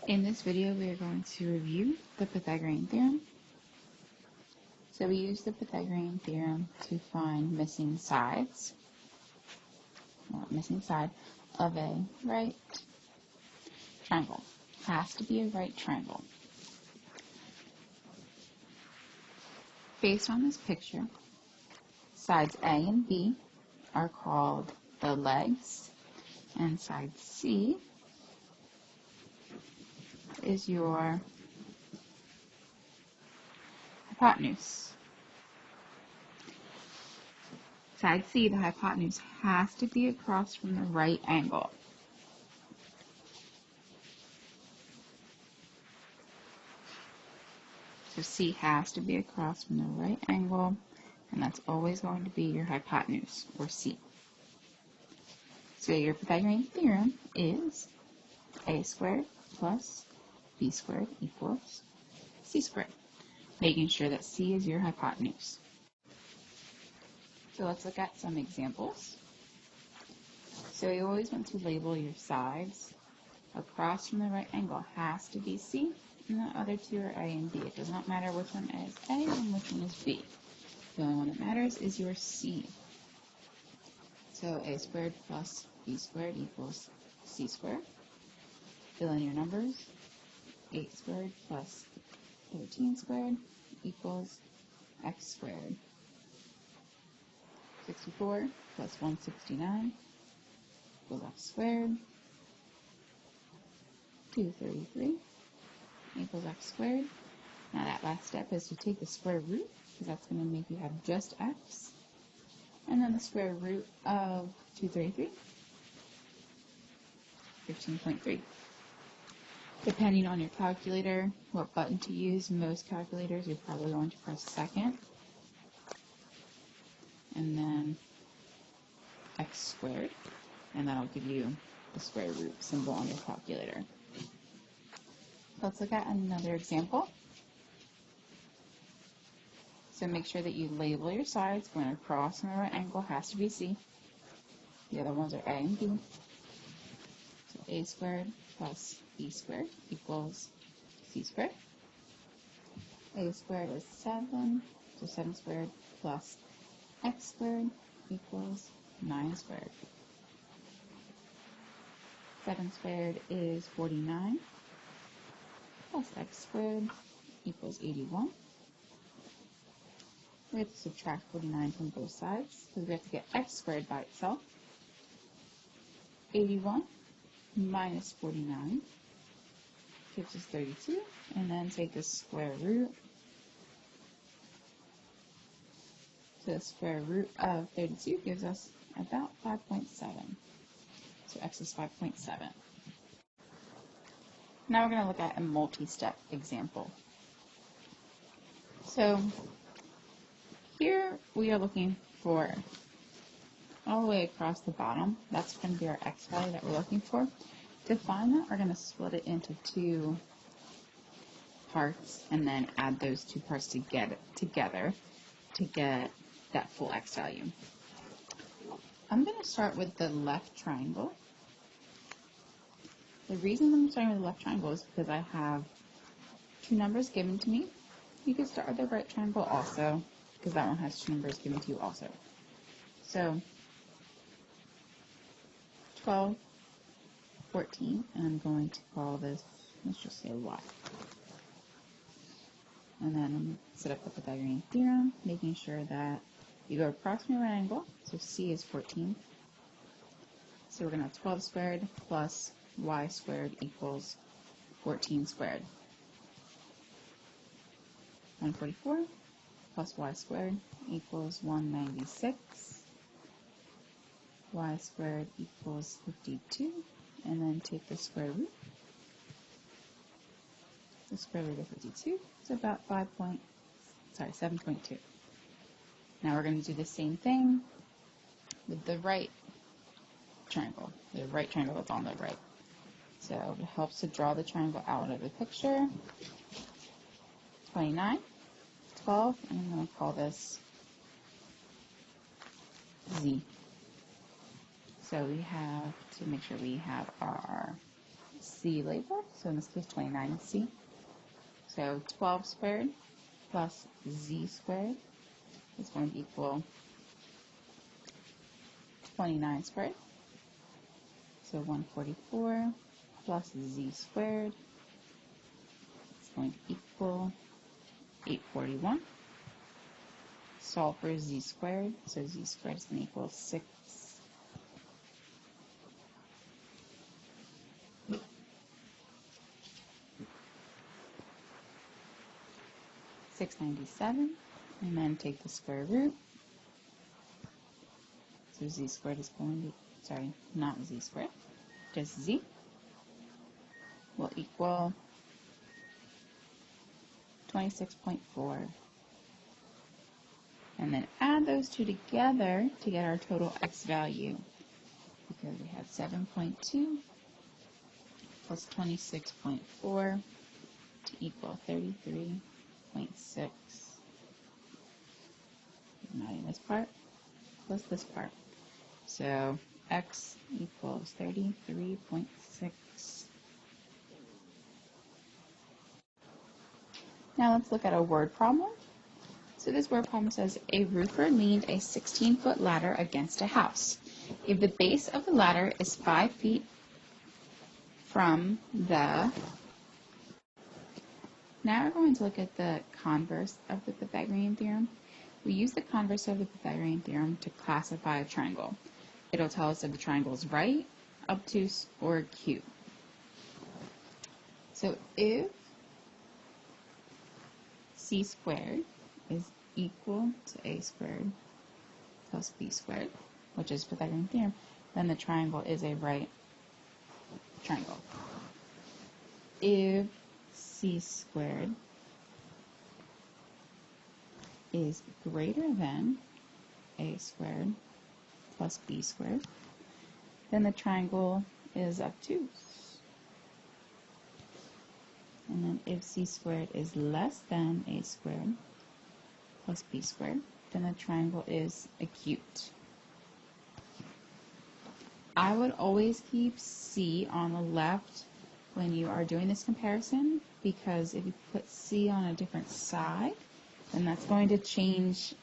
In this video, we are going to review the Pythagorean theorem. So we use the Pythagorean theorem to find missing sides of a right triangle. Has to be a right triangle. Based on this picture, sides A and B are called the legs, and side C is your hypotenuse. Side C, the hypotenuse, has to be across from the right angle. So C has to be across from the right angle, and that's always going to be your hypotenuse, or C. So your Pythagorean theorem is a squared plus b squared equals c squared, making sure that C is your hypotenuse. So let's look at some examples. So you always want to label your sides. Across from the right angle has to be C, and the other two are A and B. It does not matter which one is A and which one is B. The only one that matters is your C. So a squared plus b squared equals c squared. Fill in your numbers. 8 squared plus 13 squared equals x squared. 64 plus 169 equals x squared. 233 equals x squared. Now that last step is to take the square root, because that's going to make you have just x. And then the square root of 233, 15.3. Depending on your calculator, what button to use, most calculators, you're probably going to press second. And then x squared. And that'll give you the square root symbol on your calculator. Let's look at another example. So make sure that you label your sides. Going across from the right angle has to be C. The other ones are A and B. So a squared plus b squared equals c squared. A squared is 7, so 7 squared plus x squared equals 9 squared. 7 squared is 49 plus x squared equals 81. We have to subtract 49 from both sides, because we have to get x squared by itself. 81 minus 49 gives us 32, and then take the square root. So the square root of 32 gives us about 5.7. So x is 5.7. Now we're going to look at a multi-step example. So here we are looking for all the way across the bottom. That's going to be our x value that we're looking for. To find that, we're going to split it into two parts and then add those two parts together to get that full x value. I'm going to start with the left triangle. The reason I'm starting with the left triangle is because I have two numbers given to me. You can start with the right triangle also, because that one has two numbers given to you also. So 12, 14, and I'm going to call this, let's just say y. And then I'm going to set up the Pythagorean theorem, making sure that you go across from your right angle, so C is 14. So we're going to have 12 squared plus y squared equals 14 squared. 144 plus y squared equals 196. Y squared equals 52. And then take the square root. The square root of 52 is about 7.2. Now we're going to do the same thing with the right triangle. The right triangle that's on the right. So it helps to draw the triangle out of the picture. 29, 12, and I'm going to call this Z. So we have to make sure we have our c labeled, so in this case 29 is c. So 12 squared plus z squared is going to equal 29 squared. So 144 plus z squared is going to equal 841. Solve for z squared, so z squared is going to equal 697, and then take the square root. So z squared is going to, sorry, not z squared, just z, will equal 26.4. And then add those two together to get our total x value. Because we had 7.2 plus 26.4 to equal 33.6. Not in this part, plus this part. So x equals 33.6. Now let's look at a word problem. So this word problem says, a roofer leaned a 16-foot ladder against a house. If the base of the ladder is 5 feet from the... Now we're going to look at the converse of the Pythagorean theorem. We use the converse of the Pythagorean theorem to classify a triangle. It'll tell us if the triangle is right, obtuse, or acute. So if c squared is equal to a squared plus b squared, which is Pythagorean theorem, then the triangle is a right triangle. If c squared is greater than a squared plus b squared, then the triangle is obtuse. And then if c squared is less than a squared plus b squared, then the triangle is acute. I would always keep c on the left when you are doing this comparison, because if you put c on a different side, then that's going to change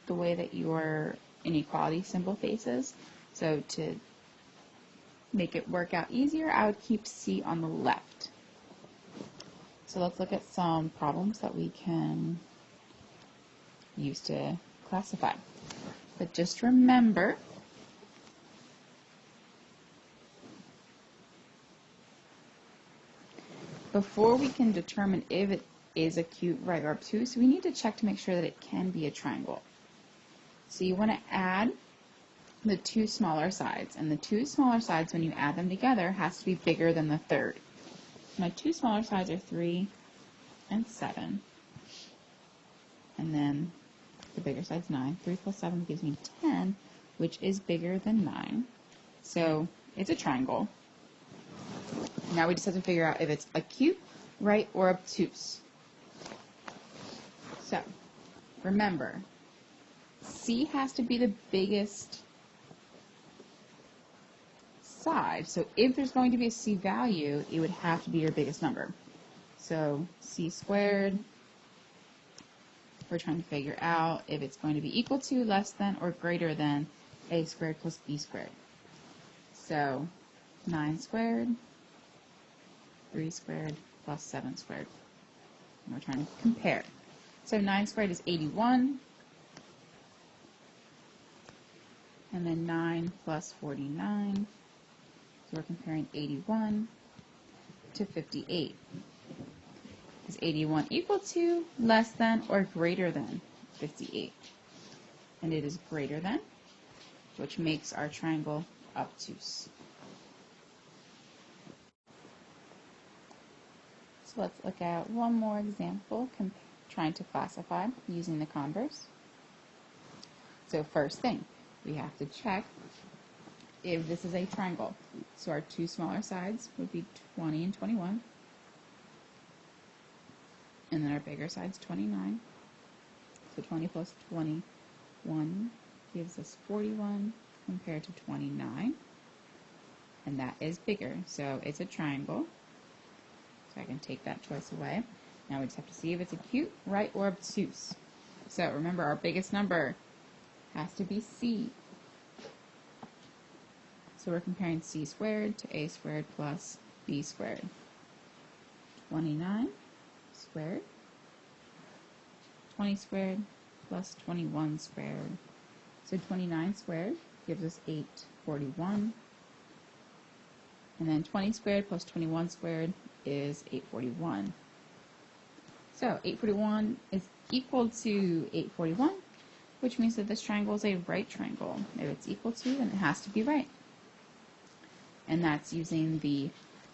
the way that your inequality symbol faces. So to make it work out easier, I would keep c on the left. So let's look at some problems that we can use to classify. But just remember, before we can determine if it is acute, right, or obtuse, we need to check to make sure that it can be a triangle. So you want to add the two smaller sides, and the two smaller sides, when you add them together, has to be bigger than the third. My two smaller sides are 3 and 7, and then the bigger side's 9. 3 plus 7 gives me 10, which is bigger than 9. So it's a triangle. Now we just have to figure out if it's acute, right, or obtuse. So remember, C has to be the biggest side. So if there's going to be a C value, it would have to be your biggest number. So C squared, we're trying to figure out if it's going to be equal to, less than, or greater than A squared plus B squared. So 9 squared, 3 squared, plus 7 squared. And we're trying to compare. So 9 squared is 81. And then 9 plus 49. So we're comparing 81 to 58. Is 81 equal to, less than, or greater than 58? And it is greater than, which makes our triangle obtuse. So let's look at one more example, trying to classify using the converse. So first thing, we have to check if this is a triangle. So our two smaller sides would be 20 and 21. And then our bigger side's 29. So 20 plus 21 gives us 41 compared to 29. and that is bigger. So it's a triangle. So I can take that choice away. Now we just have to see if it's acute, right, or obtuse. So remember, our biggest number has to be c. So we're comparing c squared to a squared plus b squared. 29 squared, 20 squared plus 21 squared. So 29 squared gives us 841. And then 20 squared plus 21 squared is 841. So 841 is equal to 841, which means that this triangle is a right triangle. If it's equal to, then it has to be right. And that's using the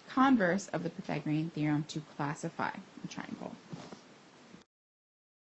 converse of the Pythagorean theorem to classify a triangle.